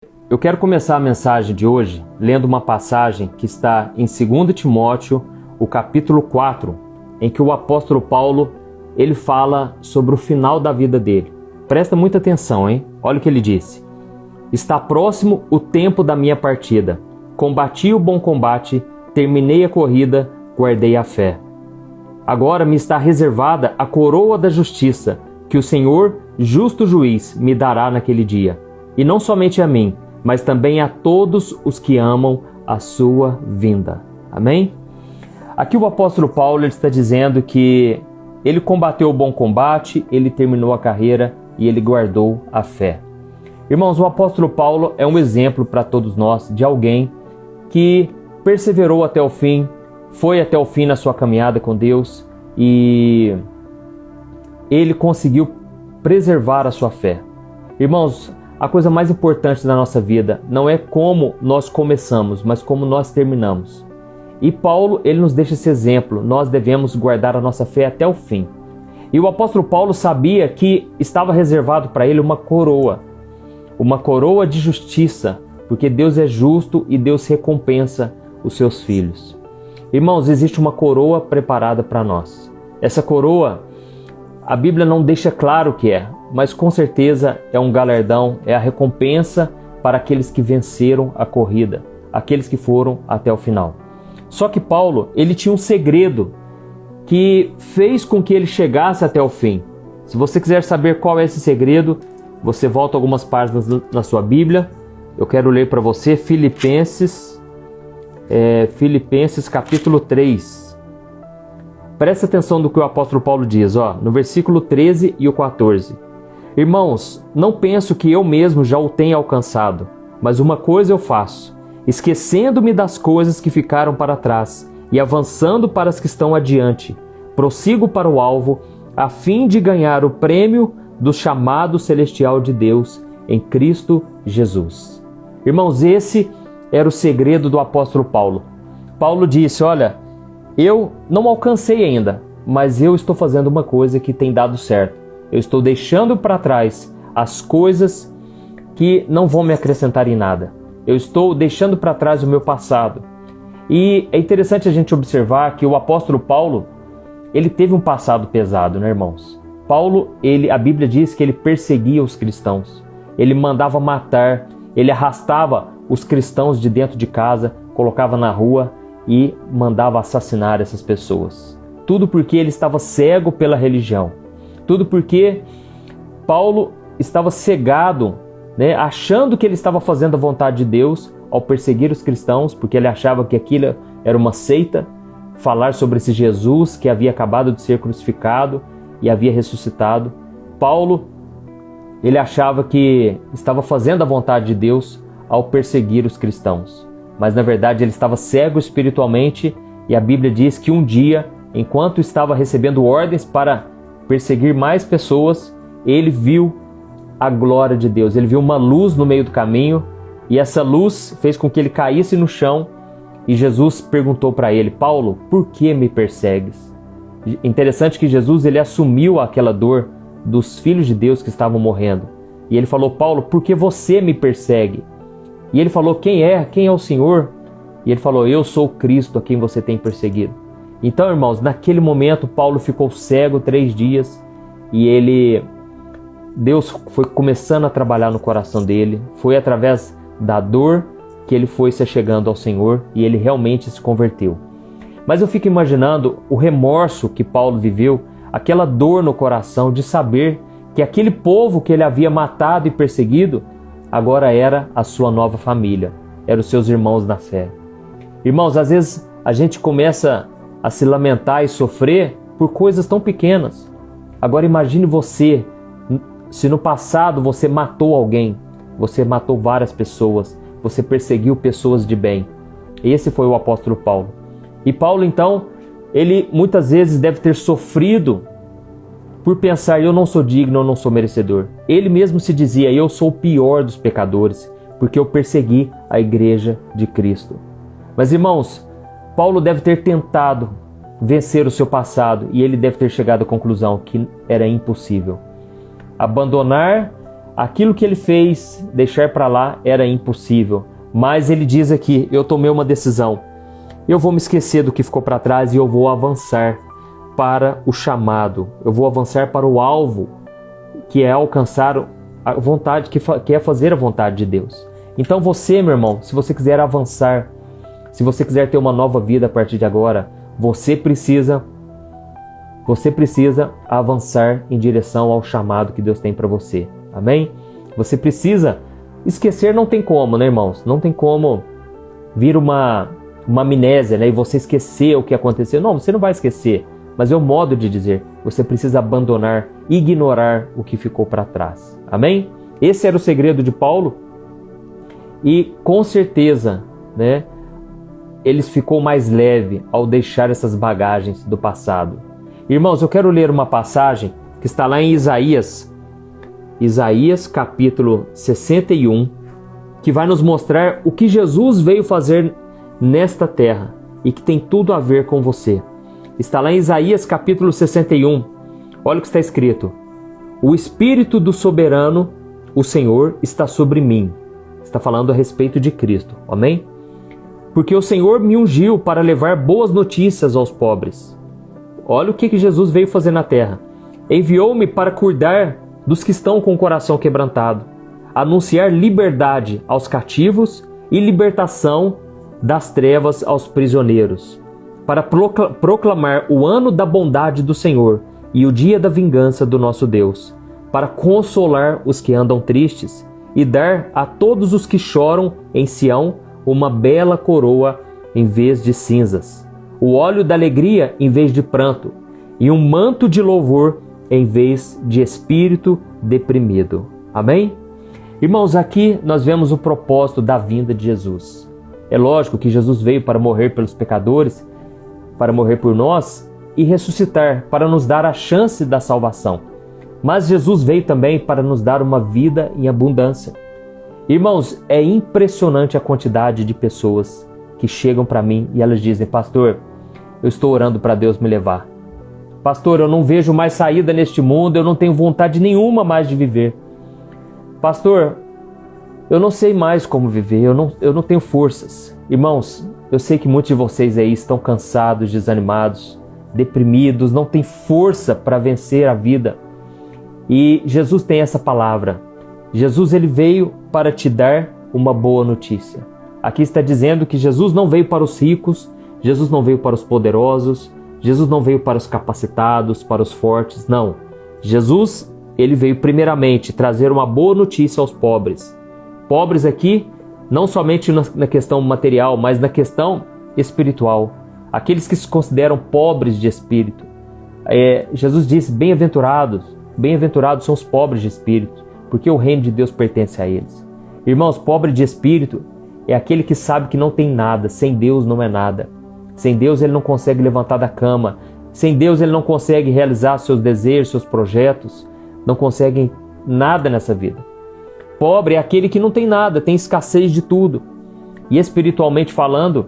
Eu quero começar a mensagem de hoje lendo uma passagem que está em 2 Timóteo, o capítulo 4, em que o apóstolo Paulo ele fala sobre o final da vida dele. Presta muita atenção, hein? Olha o que ele disse. Está próximo o tempo da minha partida. Combati o bom combate, terminei a corrida, guardei a fé. Agora me está reservada a coroa da justiça, que o Senhor, justo juiz, me dará naquele dia. E não somente a mim, mas também a todos os que amam a sua vinda. Amém? Aqui o apóstolo Paulo ele está dizendo que ele combateu o bom combate, ele terminou a carreira e ele guardou a fé. Irmãos, o apóstolo Paulo é um exemplo para todos nós de alguém que perseverou até o fim, foi até o fim na sua caminhada com Deus e ele conseguiu preservar a sua fé. Irmãos, a coisa mais importante da nossa vida não é como nós começamos, mas como nós terminamos. E Paulo, ele nos deixa esse exemplo. Nós devemos guardar a nossa fé até o fim. E o apóstolo Paulo sabia que estava reservado para ele uma coroa de justiça, porque Deus é justo e Deus recompensa os seus filhos. Irmãos, existe uma coroa preparada para nós. Essa coroa, a Bíblia não deixa claro o que é, mas com certeza é um galardão, é a recompensa para aqueles que venceram a corrida, aqueles que foram até o final. Só que Paulo, ele tinha um segredo que fez com que ele chegasse até o fim. Se você quiser saber qual é esse segredo, você volta algumas páginas na sua Bíblia. Eu quero ler para você Filipenses capítulo 3. Presta atenção do que o apóstolo Paulo diz, no versículo 13 e o 14. Irmãos, não penso que eu mesmo já o tenha alcançado, mas uma coisa eu faço, esquecendo-me das coisas que ficaram para trás e avançando para as que estão adiante, prossigo para o alvo, a fim de ganhar o prêmio do chamado celestial de Deus em Cristo Jesus. Irmãos, esse era o segredo do apóstolo Paulo. Paulo disse, olha, eu não alcancei ainda, mas eu estou fazendo uma coisa que tem dado certo. Eu estou deixando para trás as coisas que não vão me acrescentar em nada. Eu estou deixando para trás o meu passado. E é interessante a gente observar que o apóstolo Paulo, ele teve um passado pesado, né, irmãos? Paulo, a Bíblia diz que ele perseguia os cristãos. Ele mandava matar, ele arrastava os cristãos de dentro de casa, colocava na rua e mandava assassinar essas pessoas. Tudo porque ele estava cego pela religião. Tudo porque Paulo estava cegado, achando que ele estava fazendo a vontade de Deus ao perseguir os cristãos, porque ele achava que aquilo era uma seita, falar sobre esse Jesus que havia acabado de ser crucificado e havia ressuscitado. Paulo, ele achava que estava fazendo a vontade de Deus ao perseguir os cristãos. Mas na verdade ele estava cego espiritualmente e a Bíblia diz que um dia, enquanto estava recebendo ordens para perseguir mais pessoas, ele viu a glória de Deus, ele viu uma luz no meio do caminho e essa luz fez com que ele caísse no chão e Jesus perguntou para ele, Paulo, por que me persegues? Interessante que Jesus ele assumiu aquela dor dos filhos de Deus que estavam morrendo e ele falou, Paulo, por que você me persegue? E ele falou, quem é o Senhor? E ele falou, eu sou Cristo a quem você tem perseguido. Então, irmãos, naquele momento, Paulo ficou cego 3 dias e Deus foi começando a trabalhar no coração dele. Foi através da dor que ele foi se achegando ao Senhor e ele realmente se converteu. Mas eu fico imaginando o remorso que Paulo viveu, aquela dor no coração de saber que aquele povo que ele havia matado e perseguido, agora era a sua nova família, eram os seus irmãos na fé. Irmãos, às vezes a gente começa a se lamentar e sofrer por coisas tão pequenas. Agora imagine você, se no passado você matou alguém, você matou várias pessoas, você perseguiu pessoas de bem. Esse foi o apóstolo Paulo. E Paulo então, ele muitas vezes deve ter sofrido por pensar, eu não sou digno, eu não sou merecedor. Ele mesmo se dizia, eu sou o pior dos pecadores, porque eu persegui a igreja de Cristo. Mas irmãos, Paulo deve ter tentado vencer o seu passado e ele deve ter chegado à conclusão que era impossível. Abandonar aquilo que ele fez, deixar para lá, era impossível. Mas ele diz aqui, eu tomei uma decisão. Eu vou me esquecer do que ficou para trás e eu vou avançar para o chamado. Eu vou avançar para o alvo, que é alcançar a vontade, que é fazer a vontade de Deus. Então você, meu irmão, se você quiser avançar, se você quiser ter uma nova vida a partir de agora, você precisa avançar em direção ao chamado que Deus tem para você. Amém? Você precisa esquecer, não tem como, né, irmãos? Não tem como vir uma amnésia, né, e você esquecer o que aconteceu. Não, você não vai esquecer, mas é o modo de dizer. Você precisa abandonar, ignorar o que ficou para trás. Amém? Esse era o segredo de Paulo e com certeza, né, ele ficou mais leve ao deixar essas bagagens do passado. Irmãos, eu quero ler uma passagem que está lá em Isaías capítulo 61, que vai nos mostrar o que Jesus veio fazer nesta terra e que tem tudo a ver com você. Está lá em Isaías capítulo 61. Olha o que está escrito: o Espírito do Soberano, o Senhor, está sobre mim. Está falando a respeito de Cristo. Amém? Porque o Senhor me ungiu para levar boas notícias aos pobres. Olha o que Jesus veio fazer na terra. Enviou-me para cuidar dos que estão com o coração quebrantado, anunciar liberdade aos cativos e libertação das trevas aos prisioneiros, para proclamar o ano da bondade do Senhor e o dia da vingança do nosso Deus, para consolar os que andam tristes e dar a todos os que choram em Sião uma bela coroa em vez de cinzas, o óleo da alegria em vez de pranto e um manto de louvor em vez de espírito deprimido. Amém? Irmãos, aqui nós vemos o propósito da vinda de Jesus. É lógico que Jesus veio para morrer pelos pecadores, para morrer por nós e ressuscitar, para nos dar a chance da salvação. Mas Jesus veio também para nos dar uma vida em abundância. Irmãos, é impressionante a quantidade de pessoas que chegam para mim e elas dizem: pastor, eu estou orando para Deus me levar. Pastor, eu não vejo mais saída neste mundo, eu não tenho vontade nenhuma mais de viver. Pastor, eu não sei mais como viver, eu não tenho forças. Irmãos, eu sei que muitos de vocês aí estão cansados, desanimados, deprimidos, não têm força para vencer a vida. E Jesus tem essa palavra. Jesus, ele veio para te dar uma boa notícia. Aqui está dizendo que Jesus não veio para os ricos, Jesus não veio para os poderosos, Jesus não veio para os capacitados, para os fortes, não. Jesus, ele veio primeiramente trazer uma boa notícia aos pobres. Pobres aqui, não somente na questão material, mas na questão espiritual. Aqueles que se consideram pobres de espírito. Jesus disse: bem-aventurados são os pobres de espírito, porque o reino de Deus pertence a eles. Irmãos, pobre de espírito é aquele que sabe que não tem nada, sem Deus não é nada. Sem Deus ele não consegue levantar da cama, sem Deus ele não consegue realizar seus desejos, seus projetos, não consegue nada nessa vida. Pobre é aquele que não tem nada, tem escassez de tudo. E espiritualmente falando,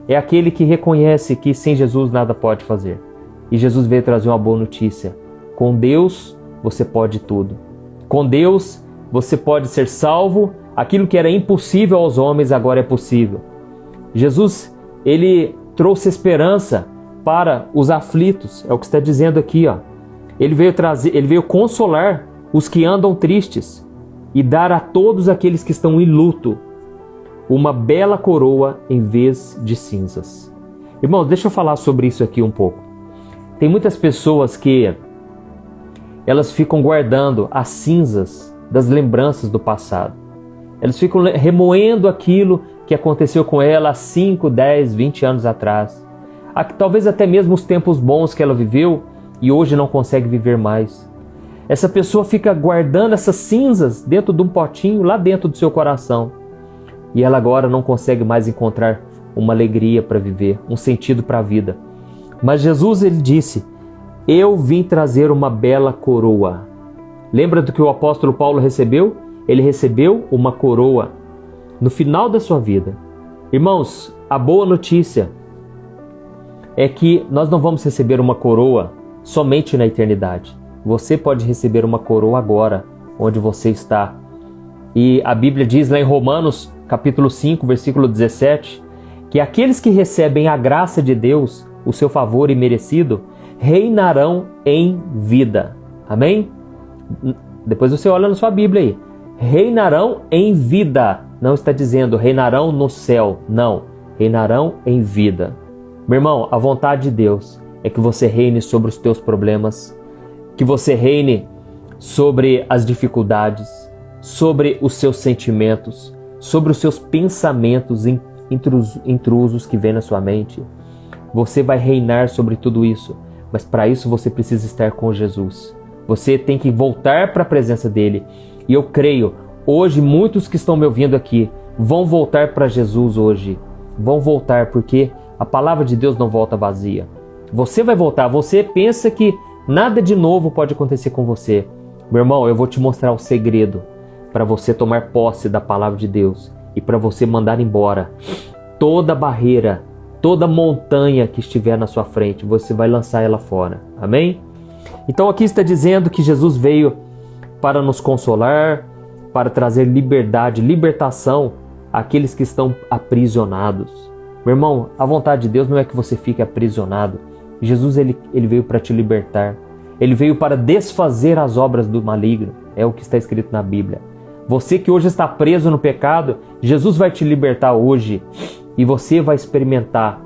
é aquele que reconhece que sem Jesus nada pode fazer. E Jesus veio trazer uma boa notícia. Com Deus você pode tudo. Com Deus você pode ser salvo. Aquilo que era impossível aos homens agora é possível. Jesus, ele trouxe esperança para os aflitos. É o que está dizendo aqui, ó. Ele veio consolar os que andam tristes e dar a todos aqueles que estão em luto uma bela coroa em vez de cinzas. Irmãos, deixa eu falar sobre isso aqui um pouco. Tem muitas pessoas que elas ficam guardando as cinzas das lembranças do passado. Elas ficam remoendo aquilo que aconteceu com ela há 5, 10, 20 anos atrás. Talvez até mesmo os tempos bons que ela viveu e hoje não consegue viver mais. Essa pessoa fica guardando essas cinzas dentro de um potinho lá dentro do seu coração. E ela agora não consegue mais encontrar uma alegria para viver, um sentido para a vida. Mas Jesus, ele disse: eu vim trazer uma bela coroa. Lembra do que o apóstolo Paulo recebeu? Ele recebeu uma coroa no final da sua vida. Irmãos, a boa notícia é que nós não vamos receber uma coroa somente na eternidade. Você pode receber uma coroa agora, onde você está. E a Bíblia diz lá em Romanos, capítulo 5, versículo 17, que aqueles que recebem a graça de Deus, o seu favor imerecido, reinarão em vida. Amém? Depois você olha na sua Bíblia aí. Reinarão em vida. Não está dizendo reinarão no céu. Não. Reinarão em vida. Meu irmão, a vontade de Deus é que você reine sobre os teus problemas, que você reine sobre as dificuldades, sobre os seus sentimentos, sobre os seus pensamentos intrusos que vêm na sua mente. Você vai reinar sobre tudo isso, mas para isso você precisa estar com Jesus. Você tem que voltar para a presença dele. E eu creio, hoje muitos que estão me ouvindo aqui vão voltar para Jesus hoje. Vão voltar porque a palavra de Deus não volta vazia. Você vai voltar. Você pensa que nada de novo pode acontecer com você. Meu irmão, eu vou te mostrar o segredo para você tomar posse da palavra de Deus e para você mandar embora toda barreira, toda montanha que estiver na sua frente. Você vai lançar ela fora. Amém? Então aqui está dizendo que Jesus veio para nos consolar, para trazer liberdade, libertação àqueles que estão aprisionados. Meu irmão, a vontade de Deus não é que você fique aprisionado. Jesus ele veio para te libertar. Ele veio para desfazer as obras do maligno. É o que está escrito na Bíblia. Você que hoje está preso no pecado, Jesus vai te libertar hoje e você vai experimentar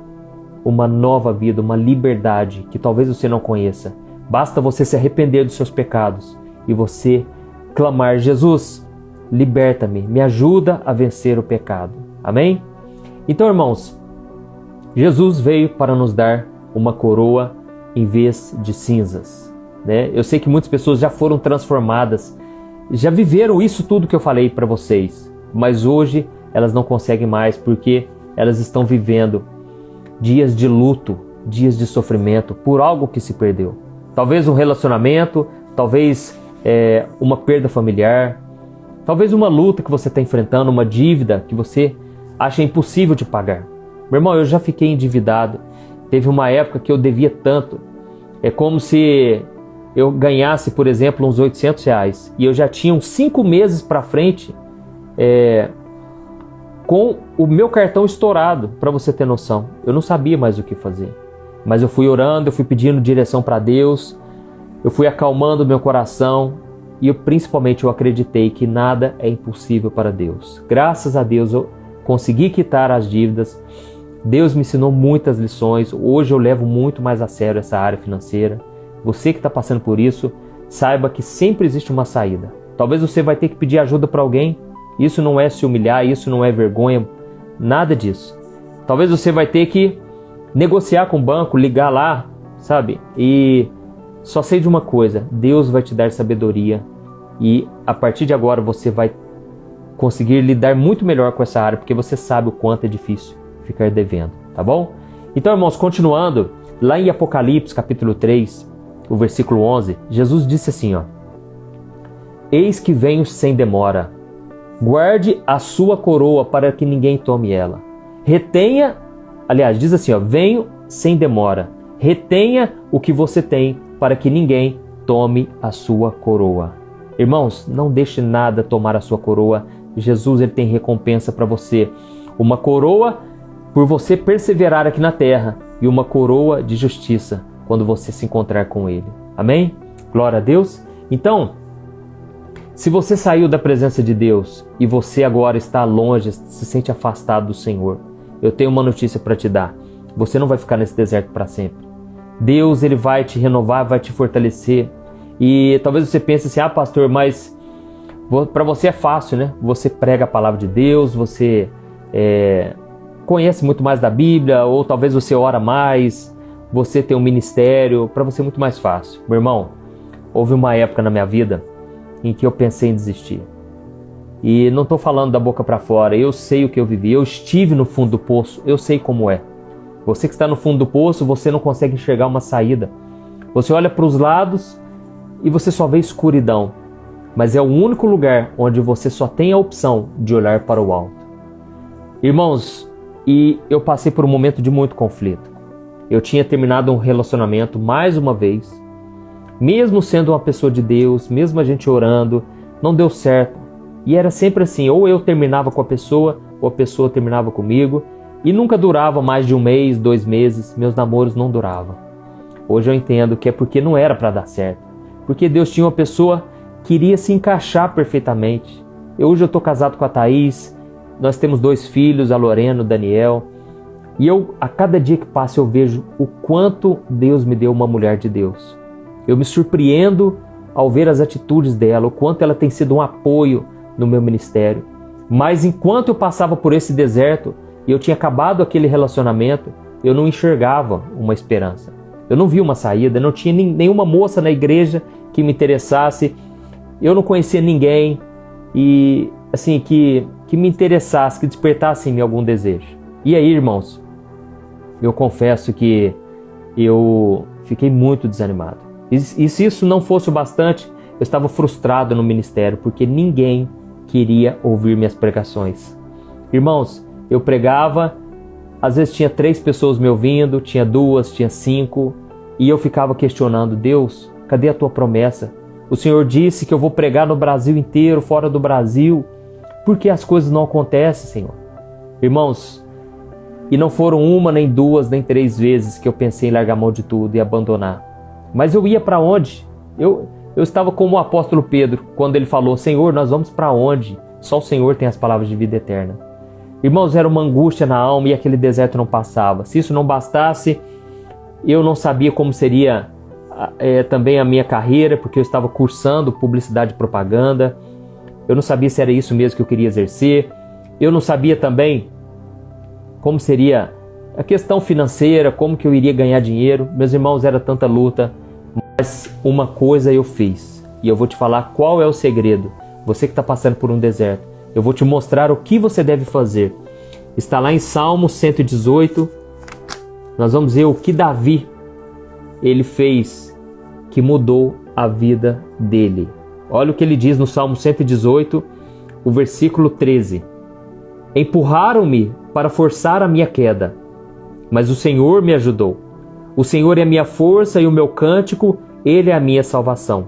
uma nova vida, uma liberdade que talvez você não conheça. Basta você se arrepender dos seus pecados e você clamar: Jesus, liberta-me, me ajuda a vencer o pecado. Amém? Então, irmãos, Jesus veio para nos dar uma coroa em vez de cinzas, né? Eu sei que muitas pessoas já foram transformadas, já viveram isso tudo que eu falei para vocês, mas hoje elas não conseguem mais porque elas estão vivendo dias de luto, dias de sofrimento por algo que se perdeu. Talvez um relacionamento, talvez uma perda familiar, talvez uma luta que você está enfrentando, uma dívida que você acha impossível de pagar. Meu irmão, eu já fiquei endividado. Teve uma época que eu devia tanto. É como se eu ganhasse, por exemplo, uns R$800 e eu já tinha uns 5 meses para frente com o meu cartão estourado, para você ter noção. Eu não sabia mais o que fazer. Mas eu fui orando, eu fui pedindo direção para Deus, eu fui acalmando meu coração e principalmente eu acreditei que nada é impossível para Deus. Graças a Deus eu consegui quitar as dívidas. Deus me ensinou muitas lições. Hoje eu levo muito mais a sério essa área financeira. Você que está passando por isso, saiba que sempre existe uma saída. Talvez você vai ter que pedir ajuda para alguém. Isso não é se humilhar, isso não é vergonha, nada disso. Talvez você vai ter que negociar com o banco, ligar lá, sabe? E só sei de uma coisa: Deus vai te dar sabedoria e a partir de agora você vai conseguir lidar muito melhor com essa área, porque você sabe o quanto é difícil ficar devendo, tá bom? Então, irmãos, continuando, lá em Apocalipse, capítulo 3, o versículo 11, Jesus disse assim, ó: Eis que venho sem demora, guarde a sua coroa para que ninguém tome ela. Retenha, aliás, diz assim, ó: venho sem demora, retenha o que você tem para que ninguém tome a sua coroa. Irmãos, não deixe nada tomar a sua coroa. Jesus ele tem recompensa para você. Uma coroa por você perseverar aqui na terra e uma coroa de justiça quando você se encontrar com Ele. Amém? Glória a Deus. Então, se você saiu da presença de Deus e você agora está longe, se sente afastado do Senhor, eu tenho uma notícia para te dar. Você não vai ficar nesse deserto para sempre. Deus ele vai te renovar, vai te fortalecer. E talvez você pense assim: ah, pastor, mas para você é fácil, né? Você prega a palavra de Deus, você conhece muito mais da Bíblia, ou talvez você ora mais, você tem um ministério, para você é muito mais fácil. Meu irmão, houve uma época na minha vida em que eu pensei em desistir. E não estou falando da boca para fora, eu sei o que eu vivi, eu estive no fundo do poço, eu sei como é. Você que está no fundo do poço, você não consegue enxergar uma saída. Você olha para os lados e você só vê escuridão. Mas é o único lugar onde você só tem a opção de olhar para o alto. Irmãos, e eu passei por um momento de muito conflito. Eu tinha terminado um relacionamento mais uma vez. Mesmo sendo uma pessoa de Deus, mesmo a gente orando, não deu certo. E era sempre assim, ou eu terminava com a pessoa, ou a pessoa terminava comigo. E nunca durava mais de 1 mês, 2 meses, meus namoros não duravam. Hoje eu entendo que é porque não era para dar certo. Porque Deus tinha uma pessoa que iria se encaixar perfeitamente. Hoje eu estou casado com a Thaís, nós temos 2 filhos, a Lorena, o Daniel. E a cada dia que passa eu vejo o quanto Deus me deu uma mulher de Deus. Eu me surpreendo ao ver as atitudes dela, o quanto ela tem sido um apoio no meu ministério. Mas enquanto eu passava por esse deserto e eu tinha acabado aquele relacionamento, eu não enxergava uma esperança. Eu não vi uma saída, não tinha nenhuma moça na igreja que me interessasse. Eu não conhecia ninguém e assim que me interessasse, que despertasse em mim algum desejo. E aí, irmãos, eu confesso que eu fiquei muito desanimado. E se isso não fosse o bastante, eu estava frustrado no ministério, porque ninguém queria ouvir minhas pregações. Irmãos, eu pregava, às vezes tinha 3 pessoas me ouvindo, tinha 2, tinha 5, e eu ficava questionando: Deus, cadê a tua promessa? O Senhor disse que eu vou pregar no Brasil inteiro, fora do Brasil. Por que as coisas não acontecem, Senhor? Irmãos, e não foram 1, nem 2, nem 3 vezes que eu pensei em largar mão de tudo e abandonar. Mas eu ia para onde? Eu estava como o apóstolo Pedro, quando ele falou: Senhor, nós vamos para onde? Só o Senhor tem as palavras de vida eterna. Irmãos, era uma angústia na alma e aquele deserto não passava. Se isso não bastasse, eu não sabia como seria também a minha carreira, porque eu estava cursando publicidade e propaganda. Eu não sabia se era isso mesmo que eu queria exercer. Eu não sabia também como seria a questão financeira, como que eu iria ganhar dinheiro. Meus irmãos, era tanta luta, mas uma coisa eu fiz. E eu vou te falar qual é o segredo. Você que está passando por um deserto, eu vou te mostrar o que você deve fazer. Está lá em Salmo 118. Nós vamos ver o que Davi ele fez que mudou a vida dele. Olha o que ele diz no Salmo 118, o versículo 13. Empurraram-me para forçar a minha queda, mas o Senhor me ajudou. O Senhor é a minha força e o meu cântico, Ele é a minha salvação.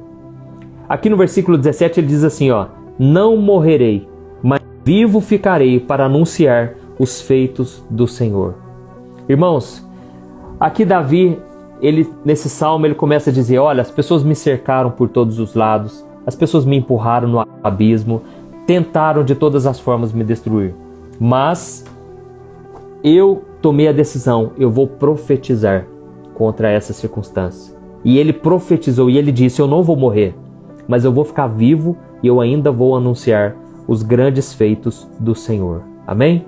Aqui no versículo 17 ele diz assim, não morrerei, mas vivo ficarei para anunciar os feitos do Senhor. Irmãos, aqui Davi, nesse salmo, ele começa a dizer, olha, as pessoas me cercaram por todos os lados, as pessoas me empurraram no abismo, tentaram de todas as formas me destruir. Mas eu tomei a decisão, eu vou profetizar contra essa circunstância. E ele profetizou e ele disse, eu não vou morrer, mas eu vou ficar vivo e eu ainda vou anunciar os grandes feitos do Senhor. Amém?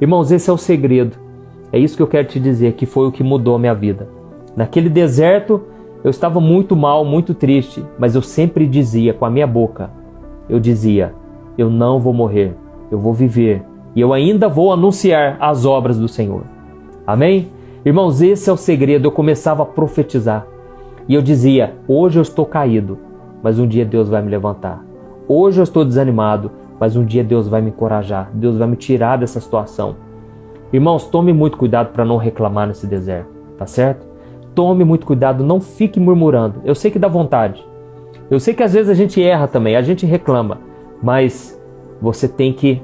Irmãos, esse é o segredo. É isso que eu quero te dizer, que foi o que mudou a minha vida. Naquele deserto, eu estava muito mal, muito triste, mas eu sempre dizia com a minha boca, eu dizia, eu não vou morrer, eu vou viver e eu ainda vou anunciar as obras do Senhor. Amém? Irmãos, esse é o segredo. Eu começava a profetizar e eu dizia, hoje eu estou caído, mas um dia Deus vai me levantar. Hoje eu estou desanimado, mas um dia Deus vai me encorajar, Deus vai me tirar dessa situação. Irmãos, tome muito cuidado para não reclamar nesse deserto, tá certo? Tome muito cuidado, não fique murmurando. Eu sei que dá vontade. Eu sei que às vezes a gente erra também, a gente reclama, mas você tem que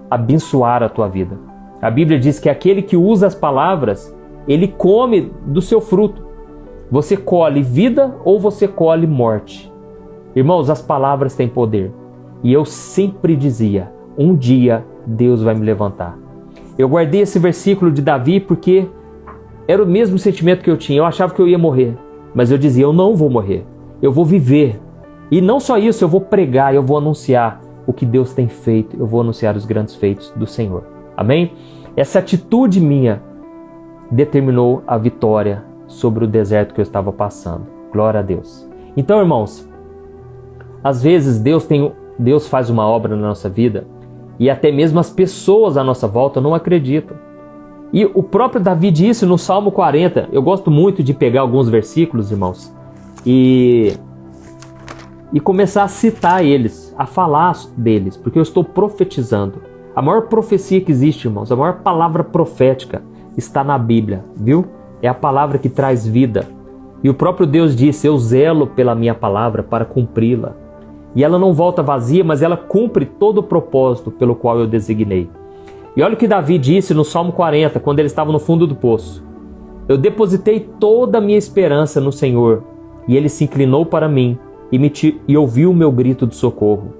abençoar a tua vida. A Bíblia diz que aquele que usa as palavras, ele come do seu fruto. Você colhe vida ou você colhe morte. Irmãos, as palavras têm poder. E eu sempre dizia, um dia Deus vai me levantar. Eu guardei esse versículo de Davi porque era o mesmo sentimento que eu tinha. Eu achava que eu ia morrer, mas eu dizia, eu não vou morrer, eu vou viver. E não só isso, eu vou pregar, eu vou anunciar o que Deus tem feito, eu vou anunciar os grandes feitos do Senhor. Amém? Essa atitude minha determinou a vitória sobre o deserto que eu estava passando. Glória a Deus. Então, irmãos, às vezes Deus faz uma obra na nossa vida e até mesmo as pessoas à nossa volta não acreditam. E o próprio Davi disse no Salmo 40, eu gosto muito de pegar alguns versículos, irmãos, e começar a citar eles, a falar deles, porque eu estou profetizando. A maior profecia que existe, irmãos, a maior palavra profética está na Bíblia, viu? É a palavra que traz vida. E o próprio Deus disse, eu zelo pela minha palavra para cumpri-la. e ela não volta vazia, mas ela cumpre todo o propósito pelo qual eu designei. E olha o que Davi disse no Salmo 40, quando ele estava no fundo do poço. Eu depositei toda a minha esperança no Senhor, e Ele se inclinou para mim e ouviu o meu grito de socorro.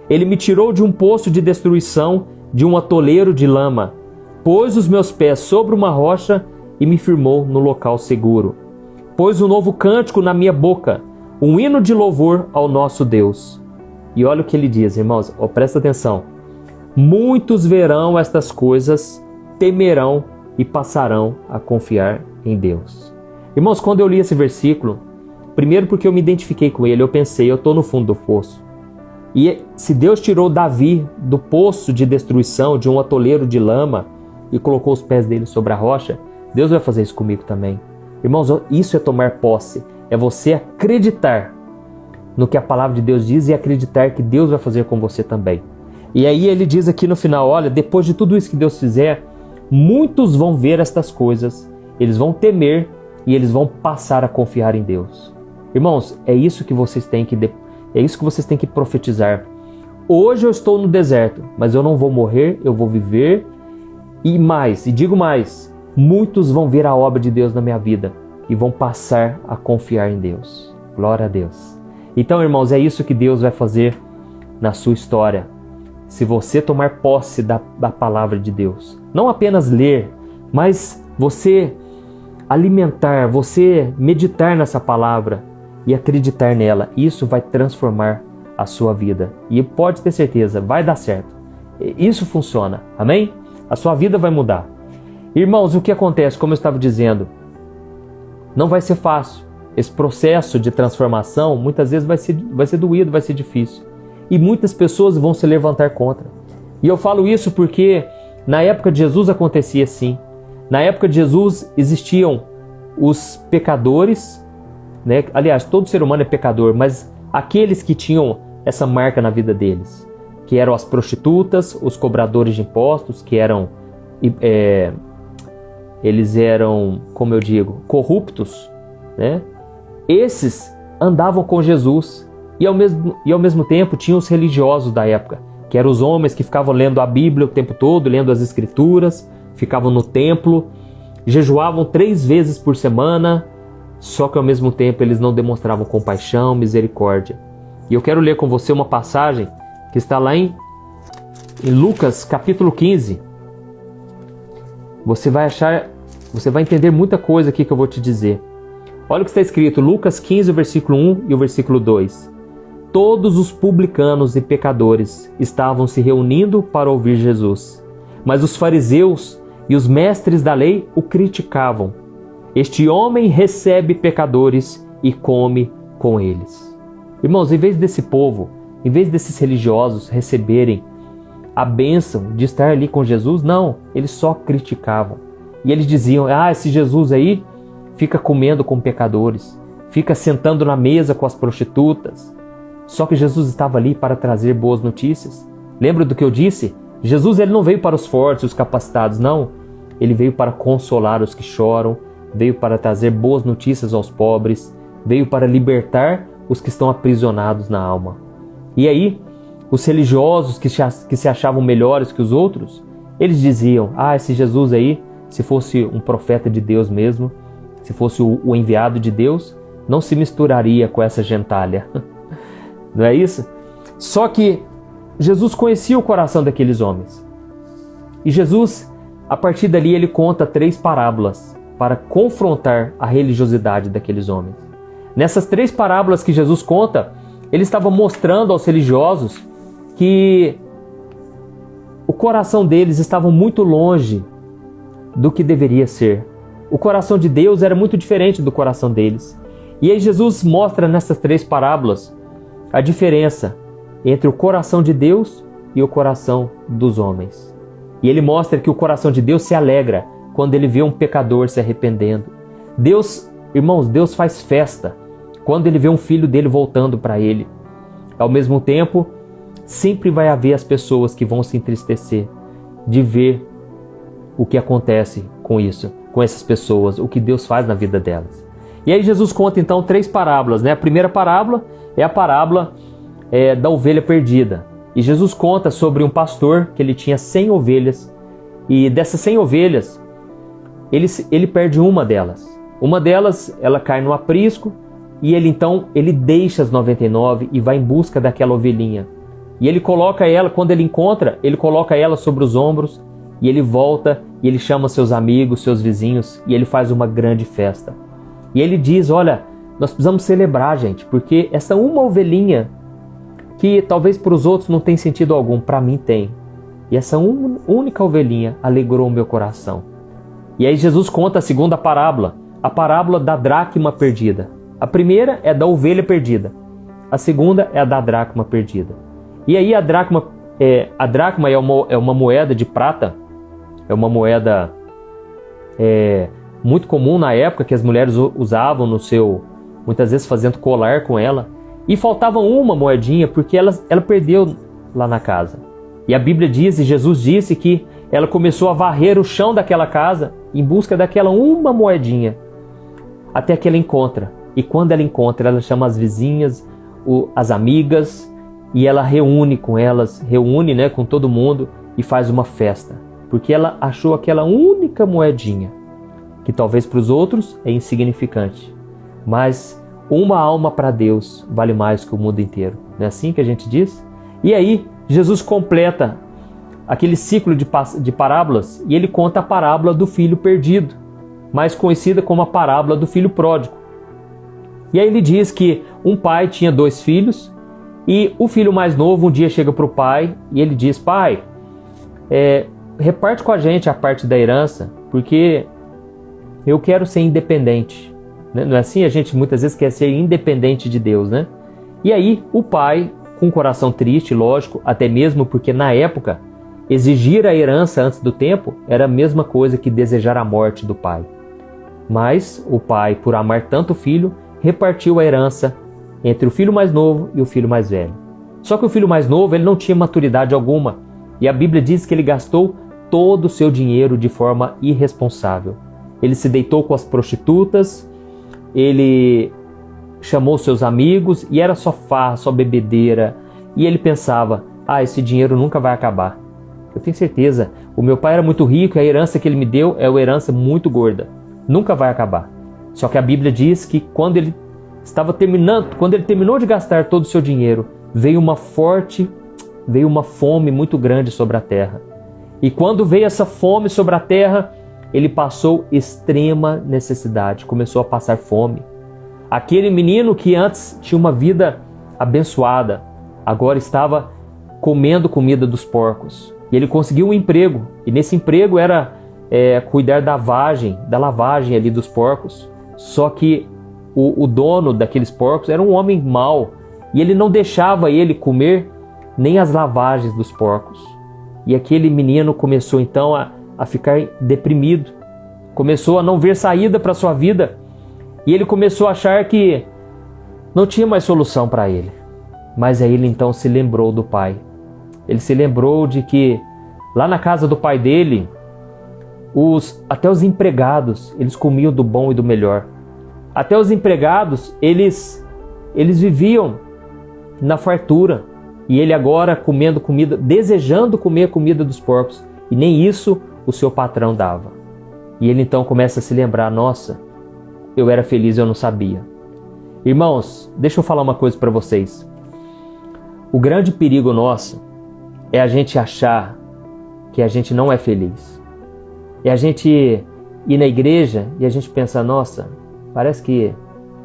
Ele me tirou de um poço de destruição, de um atoleiro de lama, pôs os meus pés sobre uma rocha e me firmou no local seguro. Pôs um novo cântico na minha boca, um hino de louvor ao nosso Deus. E olha o que ele diz, irmãos, presta atenção. Muitos verão estas coisas, temerão e passarão a confiar em Deus. Irmãos, quando eu li esse versículo, primeiro porque eu me identifiquei com ele, eu pensei, eu estou no fundo do poço. E se Deus tirou Davi do poço de destruição, de um atoleiro de lama, e colocou os pés dele sobre a rocha, Deus vai fazer isso comigo também. Irmãos, isso é tomar posse, é você acreditar no que a palavra de Deus diz e acreditar que Deus vai fazer com você também. E aí ele diz aqui no final, olha, depois de tudo isso que Deus fizer, muitos vão ver estas coisas, eles vão temer e eles vão passar a confiar em Deus. Irmãos, é isso que vocês têm que profetizar. Hoje eu estou no deserto, mas eu não vou morrer, eu vou viver. E digo mais, muitos vão ver a obra de Deus na minha vida e vão passar a confiar em Deus. Glória a Deus. Então, irmãos, é isso que Deus vai fazer na sua história. Se você tomar posse da palavra de Deus, não apenas ler, mas você alimentar, você meditar nessa palavra e acreditar nela, isso vai transformar a sua vida. E pode ter certeza, vai dar certo. Isso funciona, amém? A sua vida vai mudar. Irmãos, o que acontece, como eu estava dizendo, não vai ser fácil. Esse processo de transformação muitas vezes vai ser doído, vai ser difícil. E muitas pessoas vão se levantar contra. E eu falo isso porque na época de Jesus acontecia assim. Na época de Jesus existiam os pecadores, né? Aliás, todo ser humano é pecador, mas aqueles que tinham essa marca na vida deles, que eram as prostitutas, os cobradores de impostos, que eram, eles eram, como eu digo, corruptos, né? Esses andavam com Jesus e ao mesmo tempo tinham os religiosos da época, que eram os homens que ficavam lendo a Bíblia o tempo todo, lendo as Escrituras, ficavam no templo, jejuavam 3 vezes por semana, só que ao mesmo tempo eles não demonstravam compaixão, misericórdia. E eu quero ler com você uma passagem que está lá em Lucas capítulo 15. Você vai entender muita coisa aqui que eu vou te dizer. Olha o que está escrito, Lucas 15, o versículo 1 e o versículo 2. Todos os publicanos e pecadores estavam se reunindo para ouvir Jesus, mas os fariseus e os mestres da lei o criticavam. Este homem recebe pecadores e come com eles. Irmãos, em vez desse povo, em vez desses religiosos receberem a bênção de estar ali com Jesus, não, eles só criticavam. E eles diziam, esse Jesus aí fica comendo com pecadores, fica sentando na mesa com as prostitutas. Só que Jesus estava ali para trazer boas notícias. Lembra do que eu disse? Jesus ele não veio para os fortes, os capacitados, não. Ele veio para consolar os que choram, veio para trazer boas notícias aos pobres, veio para libertar os que estão aprisionados na alma. E aí, os religiosos que se achavam melhores que os outros, eles diziam, esse Jesus aí, se fosse um profeta de Deus mesmo, se fosse o enviado de Deus, não se misturaria com essa gentalha. Não é isso? Só que Jesus conhecia o coração daqueles homens. E Jesus, a partir dali, ele conta 3 parábolas para confrontar a religiosidade daqueles homens. Nessas 3 parábolas que Jesus conta, ele estava mostrando aos religiosos que o coração deles estava muito longe do que deveria ser. O coração de Deus era muito diferente do coração deles. E aí Jesus mostra nessas 3 parábolas a diferença entre o coração de Deus e o coração dos homens. E ele mostra que o coração de Deus se alegra quando ele vê um pecador se arrependendo. Deus, irmãos, Deus faz festa quando ele vê um filho dele voltando para ele. Ao mesmo tempo, sempre vai haver as pessoas que vão se entristecer de ver o que acontece com isso, com essas pessoas, o que Deus faz na vida delas. E aí Jesus conta então 3 parábolas, né? A primeira parábola é a parábola da ovelha perdida. E Jesus conta sobre um pastor que ele tinha 100 ovelhas, e dessas 100 ovelhas, ele perde uma delas. Uma delas, ela cai no aprisco, e ele deixa as 99 e vai em busca daquela ovelhinha. E ele coloca ela, quando ele encontra, ele coloca ela sobre os ombros, e ele volta, e ele chama seus amigos, seus vizinhos, e ele faz uma grande festa. E ele diz, olha, nós precisamos celebrar, gente, porque essa uma ovelhinha, que talvez para os outros não tem sentido algum, para mim tem. E essa única ovelhinha alegrou o meu coração. E aí Jesus conta a segunda parábola, a parábola da dracma perdida. A primeira é da ovelha perdida. A segunda é a da dracma perdida. E aí a dracma é uma moeda de prata, é uma moeda muito comum na época, que as mulheres usavam muitas vezes fazendo colar com ela. E faltava uma moedinha, porque ela perdeu lá na casa. E a Bíblia diz, e Jesus disse, que ela começou a varrer o chão daquela casa em busca daquela uma moedinha, até que ela encontra. E quando ela encontra, ela chama as vizinhas, as amigas, e ela reúne com elas, com todo mundo, e faz uma festa. Porque ela achou aquela única moedinha, que talvez para os outros é insignificante. Mas uma alma para Deus vale mais que o mundo inteiro. Não é assim que a gente diz? E aí, Jesus completa aquele ciclo de parábolas, e ele conta a parábola do filho perdido, mais conhecida como a parábola do filho pródigo. E aí ele diz que um pai tinha 2 filhos, e o filho mais novo um dia chega para o pai, e ele diz, pai, reparte com a gente a parte da herança, porque eu quero ser independente. Não é assim? A gente muitas vezes quer ser independente de Deus, né? E aí o pai, com o coração triste, lógico, até mesmo porque na época exigir a herança antes do tempo era a mesma coisa que desejar a morte do pai. Mas o pai, por amar tanto o filho, repartiu a herança entre o filho mais novo e o filho mais velho. Só que o filho mais novo, ele não tinha maturidade alguma, e a Bíblia diz que ele gastou todo o seu dinheiro de forma irresponsável. Ele se deitou com as prostitutas, ele chamou seus amigos, e era só farra, só bebedeira, e ele pensava, esse dinheiro nunca vai acabar. Eu tenho certeza, o meu pai era muito rico, e a herança que ele me deu é uma herança muito gorda, nunca vai acabar. Só que a Bíblia diz que quando ele terminou de gastar todo o seu dinheiro, veio uma fome muito grande sobre a terra. E quando veio essa fome sobre a terra, ele passou extrema necessidade, começou a passar fome. Aquele menino que antes tinha uma vida abençoada, agora estava comendo comida dos porcos. E ele conseguiu um emprego, e nesse emprego era cuidar da lavagem ali dos porcos. Só que o dono daqueles porcos era um homem mau, e ele não deixava ele comer nem as lavagens dos porcos. E aquele menino começou então a ficar deprimido, começou a não ver saída para sua vida, e ele começou a achar que não tinha mais solução para ele. Mas aí ele então se lembrou do pai. Ele se lembrou de que lá na casa do pai dele, até os empregados, eles comiam do bom e do melhor. Até os empregados, eles viviam na fartura. E ele agora comendo comida, desejando comer a comida dos porcos. E nem isso o seu patrão dava. E ele então começa a se lembrar, nossa, eu era feliz e eu não sabia. Irmãos, deixa eu falar uma coisa para vocês. O grande perigo nosso é a gente achar que a gente não é feliz. É a gente ir na igreja e a gente pensar, nossa, parece que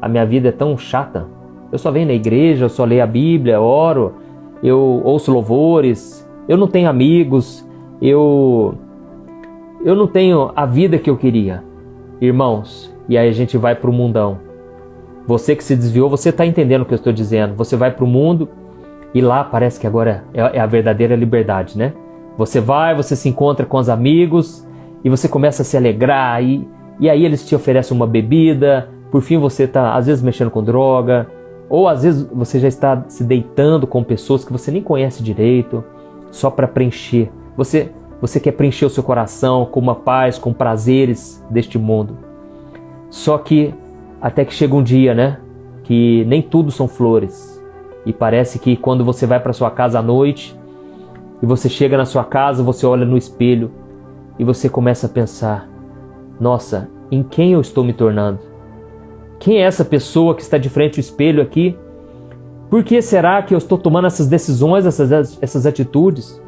a minha vida é tão chata. Eu só venho na igreja, eu só leio a Bíblia, oro, eu ouço louvores, eu não tenho amigos, eu não tenho a vida que eu queria. Irmãos, e aí a gente vai para o mundão. Você que se desviou, você está entendendo o que eu estou dizendo. Você vai para o mundo e lá parece que agora é a verdadeira liberdade, né? Você vai, você se encontra com os amigos e você começa a se alegrar e aí eles te oferecem uma bebida. Por fim você está às vezes mexendo com droga, ou às vezes você já está se deitando com pessoas que você nem conhece direito, só para preencher. Você quer preencher o seu coração com uma paz, com prazeres deste mundo. Só que até que chega um dia, né? Que nem tudo são flores. E parece que quando você vai para sua casa à noite, e você chega na sua casa, você olha no espelho, e você começa a pensar, nossa, em quem eu estou me tornando? Quem é essa pessoa que está de frente ao espelho aqui? Por que será que eu estou tomando essas decisões, essas atitudes?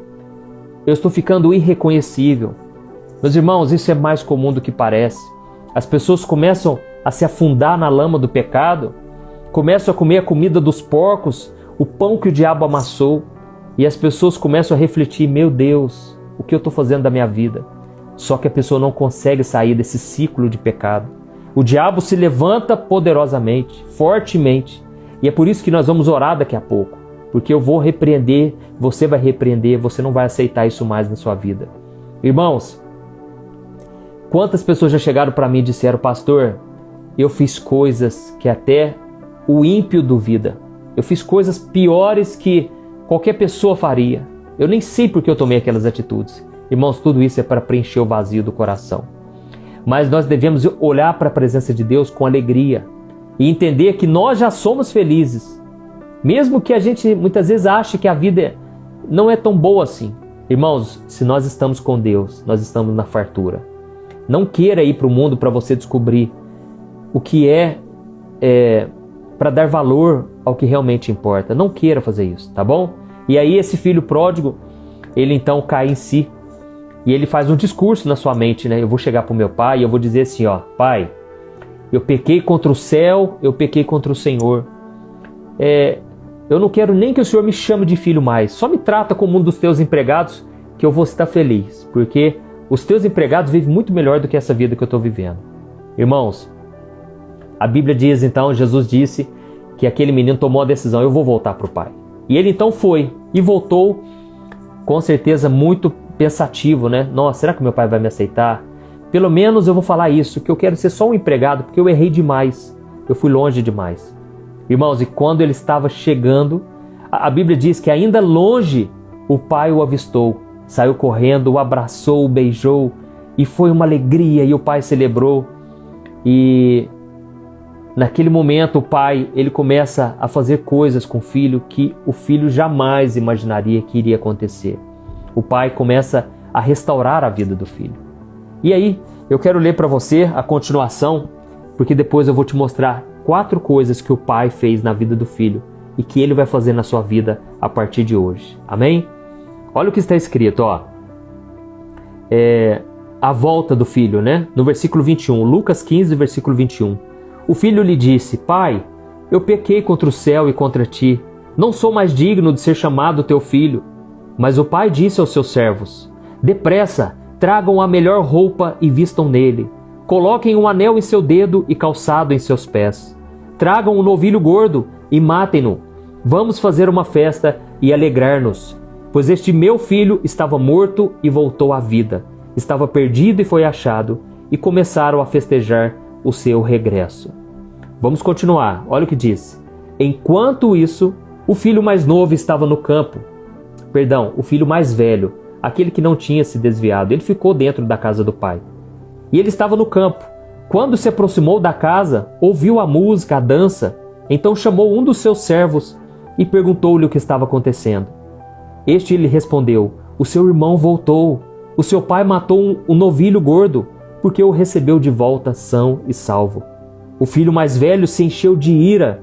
Eu estou ficando irreconhecível. Meus irmãos, isso é mais comum do que parece. As pessoas começam a se afundar na lama do pecado, começam a comer a comida dos porcos, o pão que o diabo amassou, e as pessoas começam a refletir, meu Deus, o que eu estou fazendo da minha vida? Só que a pessoa não consegue sair desse ciclo de pecado. O diabo se levanta poderosamente, fortemente, e é por isso que nós vamos orar daqui a pouco, porque eu vou repreender, você vai repreender, você não vai aceitar isso mais na sua vida. Irmãos, quantas pessoas já chegaram para mim e disseram, pastor, eu fiz coisas que até o ímpio duvida. Eu fiz coisas piores que qualquer pessoa faria. Eu nem sei por que eu tomei aquelas atitudes. Irmãos, tudo isso é para preencher o vazio do coração. Mas nós devemos olhar para a presença de Deus com alegria e entender que nós já somos felizes. Mesmo que a gente muitas vezes ache que a vida não é tão boa assim. Irmãos, se nós estamos com Deus, nós estamos na fartura. Não queira ir para o mundo para você descobrir o que é para dar valor ao que realmente importa. Não queira fazer isso, tá bom? E aí esse filho pródigo, ele então cai em si. E ele faz um discurso na sua mente, né? Eu vou chegar para o meu pai e eu vou dizer assim, ó, pai, eu pequei contra o céu, eu pequei contra o Senhor. Eu não quero nem que o Senhor me chame de filho mais. Só me trata como um dos teus empregados que eu vou estar feliz. Porque os teus empregados vivem muito melhor do que essa vida que eu estou vivendo. Irmãos, a Bíblia diz então, Jesus disse que aquele menino tomou a decisão, eu vou voltar para o pai. E ele então foi e voltou com certeza muito pensativo, né? Nossa, será que meu pai vai me aceitar? Pelo menos eu vou falar isso, que eu quero ser só um empregado, porque eu errei demais. Eu fui longe demais. Irmãos, e quando ele estava chegando, a Bíblia diz que ainda longe o pai o avistou. Saiu correndo, o abraçou, o beijou, e foi uma alegria, e o pai celebrou. E naquele momento o pai, ele começa a fazer coisas com o filho que o filho jamais imaginaria que iria acontecer. O pai começa a restaurar a vida do filho. E aí, eu quero ler para você a continuação, porque depois eu vou te mostrar 4 coisas que o pai fez na vida do filho e que ele vai fazer na sua vida a partir de hoje. Amém? Olha o que está escrito, ó. A volta do filho, né? No versículo 21, Lucas 15, versículo 21. O filho lhe disse, pai, eu pequei contra o céu e contra ti. Não sou mais digno de ser chamado teu filho. Mas o pai disse aos seus servos, depressa, tragam a melhor roupa e vistam nele. Coloquem um anel em seu dedo e calçado em seus pés. Tragam um novilho gordo e matem-no. Vamos fazer uma festa e alegrar-nos. Pois este meu filho estava morto e voltou à vida. Estava perdido e foi achado. E começaram a festejar o seu regresso. Vamos continuar. Olha o que diz. Enquanto isso, o filho mais novo estava no campo. Perdão, o filho mais velho, aquele que não tinha se desviado, ele ficou dentro da casa do pai. E ele estava no campo. Quando se aproximou da casa, ouviu a música, a dança. Então chamou um dos seus servos e perguntou-lhe o que estava acontecendo. Este lhe respondeu, o seu irmão voltou. O seu pai matou um novilho gordo, porque o recebeu de volta são e salvo. O filho mais velho se encheu de ira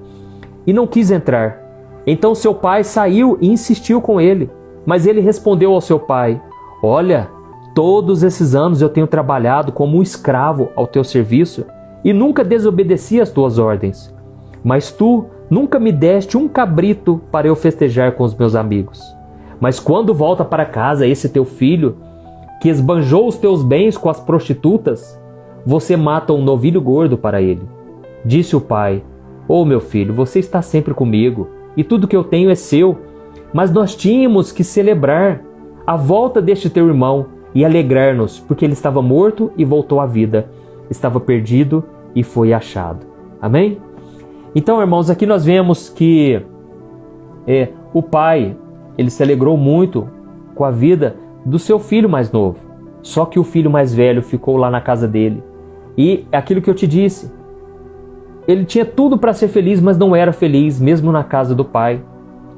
e não quis entrar. Então seu pai saiu e insistiu com ele. Mas ele respondeu ao seu pai, olha, todos esses anos eu tenho trabalhado como um escravo ao teu serviço e nunca desobedeci às tuas ordens. Mas tu nunca me deste um cabrito para eu festejar com os meus amigos. Mas quando volta para casa esse teu filho, que esbanjou os teus bens com as prostitutas, você mata um novilho gordo para ele. Disse o pai, meu filho, você está sempre comigo e tudo que eu tenho é seu. Mas nós tínhamos que celebrar a volta deste teu irmão e alegrar-nos, porque ele estava morto e voltou à vida. Estava perdido e foi achado. Amém? Então, irmãos, aqui nós vemos que o pai, ele se alegrou muito com a vida do seu filho mais novo. Só que o filho mais velho ficou lá na casa dele. E aquilo que eu te disse, ele tinha tudo para ser feliz, mas não era feliz, mesmo na casa do pai.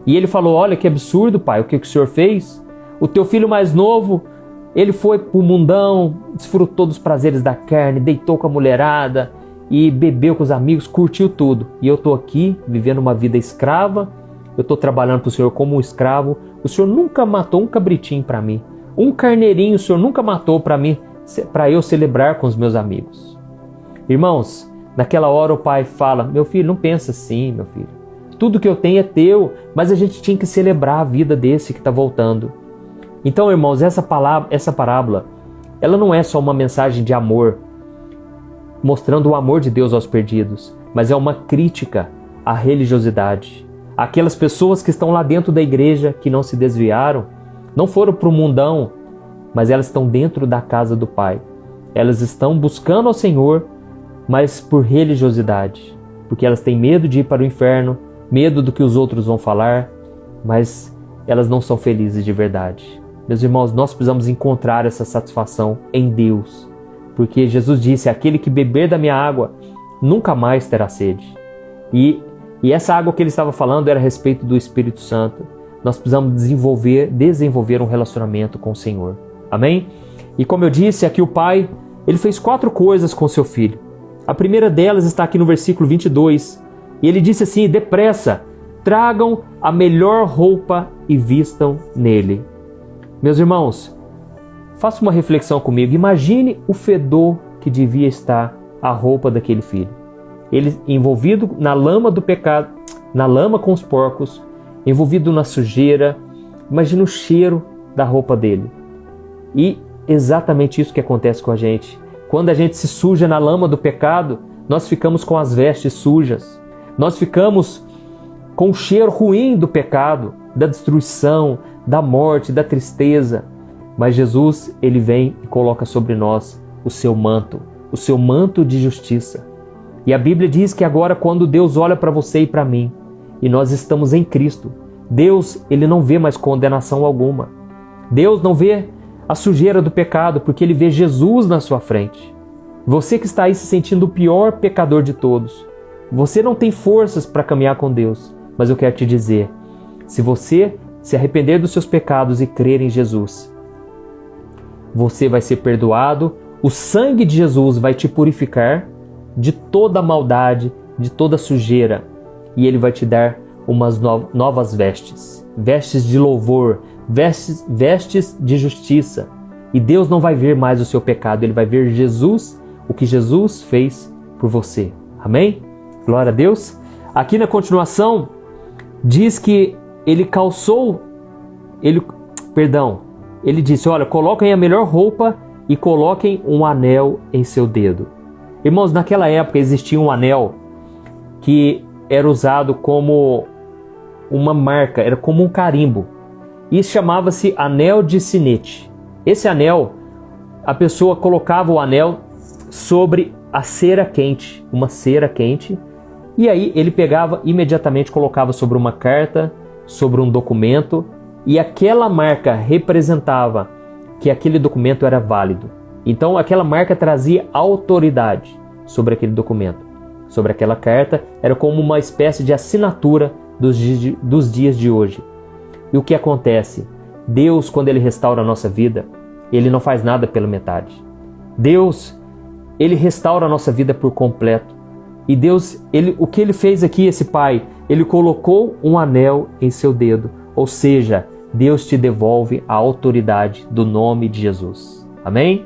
E ele falou: olha que absurdo, pai, o que o senhor fez? O teu filho mais novo, ele foi pro mundão, desfrutou dos prazeres da carne, deitou com a mulherada e bebeu com os amigos, curtiu tudo. E eu tô aqui vivendo uma vida escrava, eu tô trabalhando pro senhor como um escravo. O senhor nunca matou um cabritinho para mim, um carneirinho o senhor nunca matou para mim, para eu celebrar com os meus amigos. Irmãos, naquela hora o pai fala: meu filho, não pensa assim, meu filho. Tudo que eu tenho é teu, mas a gente tinha que celebrar a vida desse que está voltando. Então, irmãos, essa parábola, ela não é só uma mensagem de amor, mostrando o amor de Deus aos perdidos, mas é uma crítica à religiosidade. Aquelas pessoas que estão lá dentro da igreja, que não se desviaram, não foram para o mundão, mas elas estão dentro da casa do Pai. Elas estão buscando ao Senhor, mas por religiosidade, porque elas têm medo de ir para o inferno, medo do que os outros vão falar, mas elas não são felizes de verdade. Meus irmãos, nós precisamos encontrar essa satisfação em Deus, porque Jesus disse: aquele que beber da minha água nunca mais terá sede. E essa água que ele estava falando era a respeito do Espírito Santo. Nós precisamos desenvolver um relacionamento com o Senhor. Amém? E como eu disse, aqui o pai, ele fez 4 coisas com seu filho. A primeira delas está aqui no versículo 22. E ele disse assim: depressa, tragam a melhor roupa e vistam nele. Meus irmãos, faça uma reflexão comigo. Imagine o fedor que devia estar a roupa daquele filho. Ele envolvido na lama do pecado, na lama com os porcos, envolvido na sujeira. Imagine o cheiro da roupa dele. E exatamente isso que acontece com a gente. Quando a gente se suja na lama do pecado, nós ficamos com as vestes sujas. Nós ficamos com o cheiro ruim do pecado, da destruição, da morte, da tristeza. Mas Jesus, ele vem e coloca sobre nós o seu manto de justiça. E a Bíblia diz que agora, quando Deus olha para você e para mim, e nós estamos em Cristo, Deus, ele não vê mais condenação alguma. Deus não vê a sujeira do pecado, porque ele vê Jesus na sua frente. Você que está aí se sentindo o pior pecador de todos, você não tem forças para caminhar com Deus, mas eu quero te dizer, se você se arrepender dos seus pecados e crer em Jesus, você vai ser perdoado, o sangue de Jesus vai te purificar de toda a maldade, de toda a sujeira, e ele vai te dar umas novas vestes, vestes de louvor, vestes de justiça. E Deus não vai ver mais o seu pecado, ele vai ver Jesus, o que Jesus fez por você. Amém? Glória a Deus. Aqui na continuação, diz que ele disse: olha, coloquem a melhor roupa e coloquem um anel em seu dedo. Irmãos, naquela época existia um anel que era usado como uma marca, era como um carimbo. E chamava-se anel de sinete. Esse anel, a pessoa colocava o anel sobre a cera quente, uma cera quente, e aí ele pegava imediatamente, colocava sobre uma carta, sobre um documento, e aquela marca representava que aquele documento era válido. Então aquela marca trazia autoridade sobre aquele documento, sobre aquela carta, era como uma espécie de assinatura dos dias de hoje. E o que acontece? Deus, quando ele restaura a nossa vida, ele não faz nada pela metade. Deus, ele restaura a nossa vida por completo. E Deus, o que ele fez aqui, esse pai, ele colocou um anel em seu dedo. Ou seja, Deus te devolve a autoridade do nome de Jesus. Amém?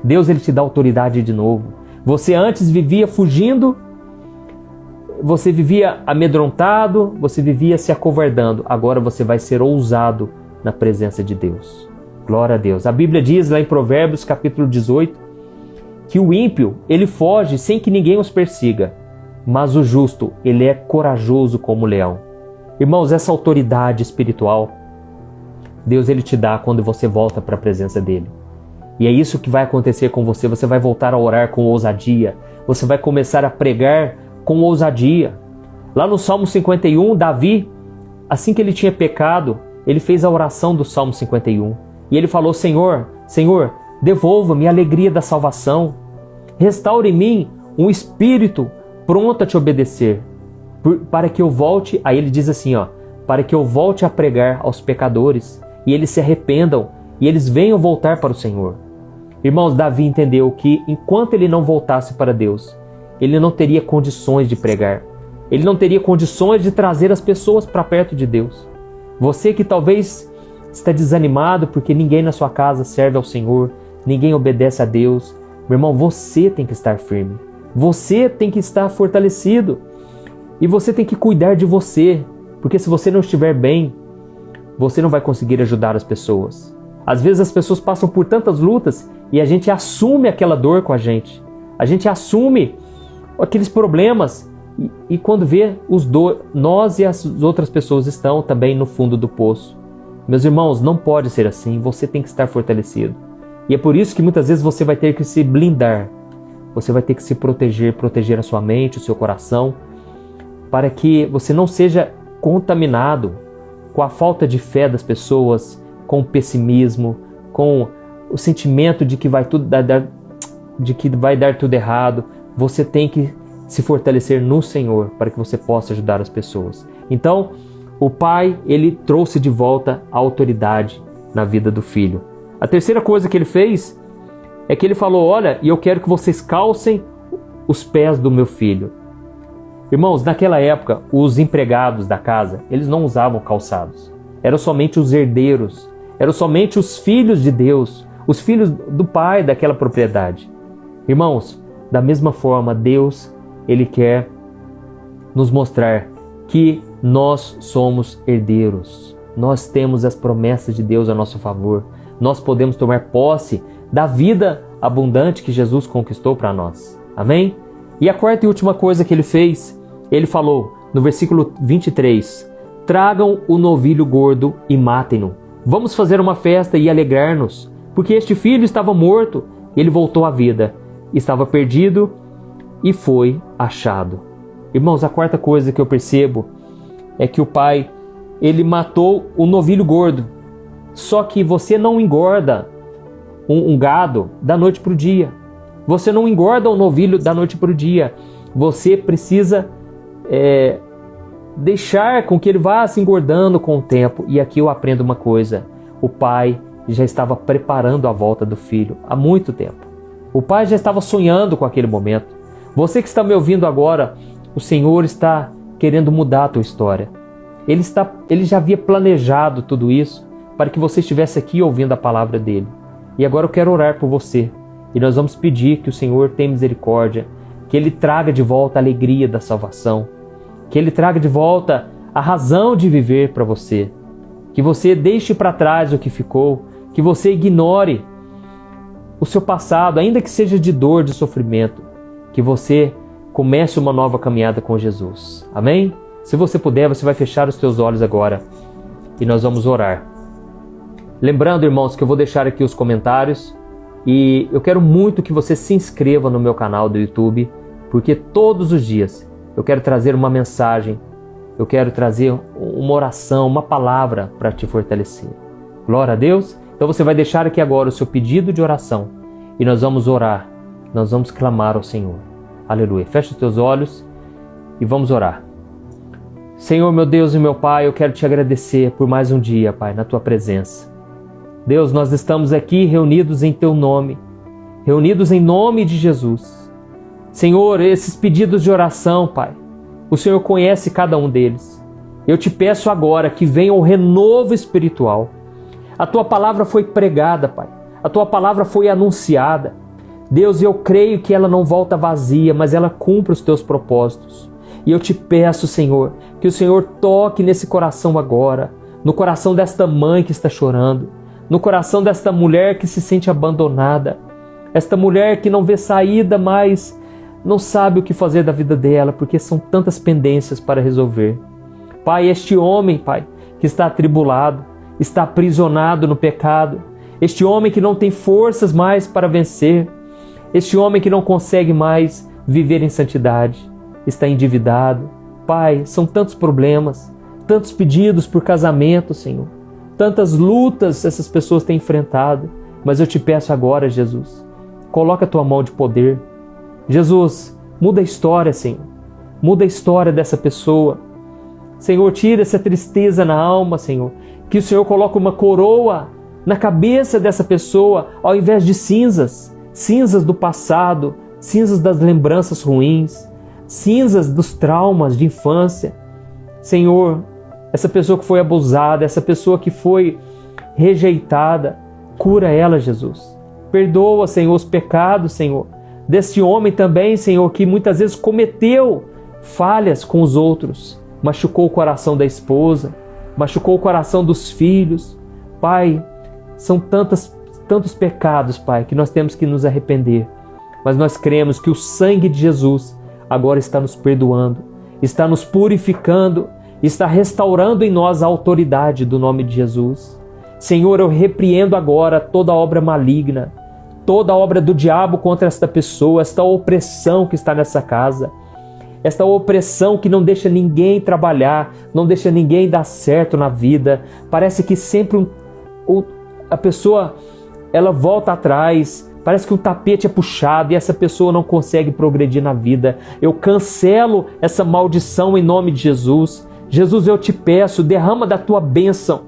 Deus, ele te dá autoridade de novo. Você antes vivia fugindo, você vivia amedrontado, você vivia se acovardando. Agora você vai ser ousado na presença de Deus. Glória a Deus. A Bíblia diz lá em Provérbios capítulo 18, que o ímpio, ele foge sem que ninguém os persiga, mas o justo, ele é corajoso como o leão. Irmãos, essa autoridade espiritual, Deus, ele te dá quando você volta para a presença dele. E é isso que vai acontecer com você. Você vai voltar a orar com ousadia. Você vai começar a pregar com ousadia. Lá no Salmo 51, Davi, assim que ele tinha pecado, ele fez a oração do Salmo 51. E ele falou: Senhor, devolva-me a alegria da salvação. Restaure em mim um espírito pronto a te obedecer, para que eu volte. Aí ele diz assim, para que eu volte a pregar aos pecadores e eles se arrependam e eles venham voltar para o Senhor. Irmãos, Davi entendeu que enquanto ele não voltasse para Deus, ele não teria condições de pregar. Ele não teria condições de trazer as pessoas para perto de Deus. Você que talvez está desanimado porque ninguém na sua casa serve ao Senhor, ninguém obedece a Deus, meu irmão, você tem que estar firme. Você tem que estar fortalecido. E você tem que cuidar de você, porque se você não estiver bem, você não vai conseguir ajudar as pessoas. Às vezes as pessoas passam por tantas lutas e a gente assume aquela dor com a gente. A gente assume aqueles problemas e quando vê nós e as outras pessoas estão também no fundo do poço. Meus irmãos, não pode ser assim, você tem que estar fortalecido. E é por isso que muitas vezes você vai ter que se blindar. Você vai ter que se proteger a sua mente, o seu coração, para que você não seja contaminado com a falta de fé das pessoas, com o pessimismo, com o sentimento de que vai dar tudo errado. Você tem que se fortalecer no Senhor para que você possa ajudar as pessoas. Então, o pai, ele trouxe de volta a autoridade na vida do filho. A terceira coisa que ele fez é que ele falou: olha, e eu quero que vocês calcem os pés do meu filho. Irmãos, naquela época, os empregados da casa, eles não usavam calçados. Eram somente os herdeiros, eram somente os filhos de Deus, os filhos do pai daquela propriedade. Irmãos, da mesma forma, Deus, ele quer nos mostrar que nós somos herdeiros. Nós temos as promessas de Deus a nosso favor. Nós podemos tomar posse da vida abundante que Jesus conquistou para nós. Amém? E a quarta e última coisa que ele fez, ele falou no versículo 23, tragam o novilho gordo e matem-no. Vamos fazer uma festa e alegrar-nos, porque este filho estava morto, ele voltou à vida, estava perdido e foi achado. Irmãos, a quarta coisa que eu percebo é que o pai, ele matou o novilho gordo. Só que você não engorda um gado da noite para o dia. Você não engorda um novilho da noite para o dia. Você precisa deixar com que ele vá se engordando com o tempo. E aqui eu aprendo uma coisa. O pai já estava preparando a volta do filho há muito tempo. O pai já estava sonhando com aquele momento. Você que está me ouvindo agora, o Senhor está querendo mudar a tua história. Ele já havia planejado tudo isso para que você estivesse aqui ouvindo a palavra dele. E agora eu quero orar por você. E nós vamos pedir que o Senhor tenha misericórdia, que Ele traga de volta a alegria da salvação, que Ele traga de volta a razão de viver para você, que você deixe para trás o que ficou, que você ignore o seu passado, ainda que seja de dor, de sofrimento, que você comece uma nova caminhada com Jesus. Amém? Se você puder, você vai fechar os teus olhos agora e nós vamos orar. Lembrando, irmãos, que eu vou deixar aqui os comentários e eu quero muito que você se inscreva no meu canal do YouTube, porque todos os dias eu quero trazer uma mensagem, eu quero trazer uma oração, uma palavra para te fortalecer. Glória a Deus! Então você vai deixar aqui agora o seu pedido de oração e nós vamos orar, nós vamos clamar ao Senhor. Aleluia! Fecha os teus olhos e vamos orar. Senhor, meu Deus e meu Pai, eu quero te agradecer por mais um dia, Pai, na tua presença. Deus, nós estamos aqui reunidos em teu nome, reunidos em nome de Jesus. Senhor, esses pedidos de oração, Pai, o Senhor conhece cada um deles. Eu te peço agora que venha o renovo espiritual. A tua palavra foi pregada, Pai. A tua palavra foi anunciada. Deus, eu creio que ela não volta vazia, mas ela cumpre os teus propósitos. E eu te peço, Senhor, que o Senhor toque nesse coração agora, no coração desta mãe que está chorando, no coração desta mulher que se sente abandonada, esta mulher que não vê saída, mas não sabe o que fazer da vida dela, porque são tantas pendências para resolver. Pai, este homem, Pai, que está atribulado, está aprisionado no pecado, este homem que não tem forças mais para vencer, este homem que não consegue mais viver em santidade, está endividado. Pai, são tantos problemas, tantos pedidos por casamento, Senhor, tantas lutas essas pessoas têm enfrentado, mas eu te peço agora, Jesus, coloca a tua mão de poder. Jesus, muda a história, Senhor, muda a história dessa pessoa. Senhor, tira essa tristeza na alma, Senhor. Que o Senhor coloque uma coroa na cabeça dessa pessoa, ao invés de cinzas. Cinzas do passado, cinzas das lembranças ruins, cinzas dos traumas de infância. Senhor, essa pessoa que foi abusada, essa pessoa que foi rejeitada, cura ela, Jesus. Perdoa, Senhor, os pecados, Senhor, desse homem também, Senhor, que muitas vezes cometeu falhas com os outros, machucou o coração da esposa, machucou o coração dos filhos. Pai, são tantos pecados, Pai, que nós temos que nos arrepender. Mas nós cremos que o sangue de Jesus agora está nos perdoando, está nos purificando, está restaurando em nós a autoridade do nome de Jesus. Senhor, eu repreendo agora toda obra maligna, toda obra do diabo contra esta pessoa, esta opressão que está nessa casa, esta opressão que não deixa ninguém trabalhar, não deixa ninguém dar certo na vida. Parece que sempre a pessoa ela volta atrás, parece que o tapete é puxado e essa pessoa não consegue progredir na vida. Eu cancelo essa maldição em nome de Jesus. Jesus, eu te peço, derrama da tua bênção.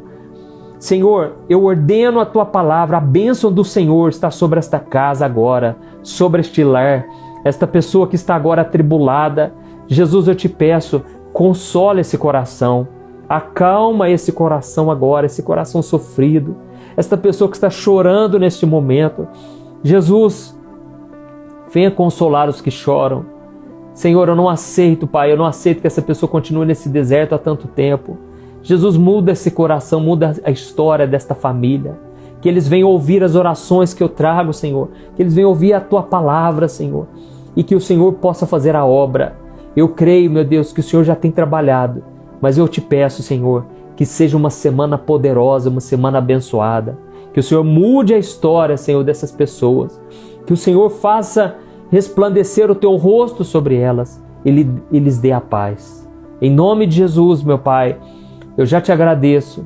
Senhor, eu ordeno a tua palavra, a bênção do Senhor está sobre esta casa agora, sobre este lar, esta pessoa que está agora atribulada. Jesus, eu te peço, consola esse coração, acalma esse coração agora, esse coração sofrido, esta pessoa que está chorando neste momento. Jesus, venha consolar os que choram. Senhor, eu não aceito, Pai, eu não aceito que essa pessoa continue nesse deserto há tanto tempo. Jesus, muda esse coração, muda a história desta família. Que eles venham ouvir as orações que eu trago, Senhor. Que eles venham ouvir a tua palavra, Senhor. E que o Senhor possa fazer a obra. Eu creio, meu Deus, que o Senhor já tem trabalhado. Mas eu te peço, Senhor, que seja uma semana poderosa, uma semana abençoada. Que o Senhor mude a história, Senhor, dessas pessoas. Que o Senhor faça resplandecer o teu rosto sobre elas e lhes dê a paz. Em nome de Jesus, meu Pai, eu já te agradeço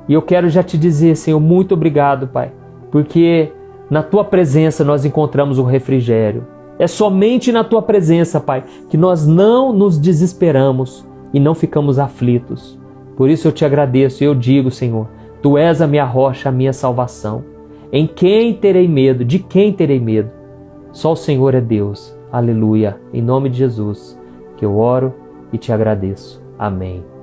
e eu quero já te dizer, Senhor, muito obrigado, Pai, porque na tua presença nós encontramos o refrigério. É somente na tua presença, Pai, que nós não nos desesperamos e não ficamos aflitos. Por isso eu te agradeço e eu digo, Senhor, tu és a minha rocha, a minha salvação. Em quem terei medo? De quem terei medo? Só o Senhor é Deus. Aleluia. Em nome de Jesus que eu oro e te agradeço. Amém.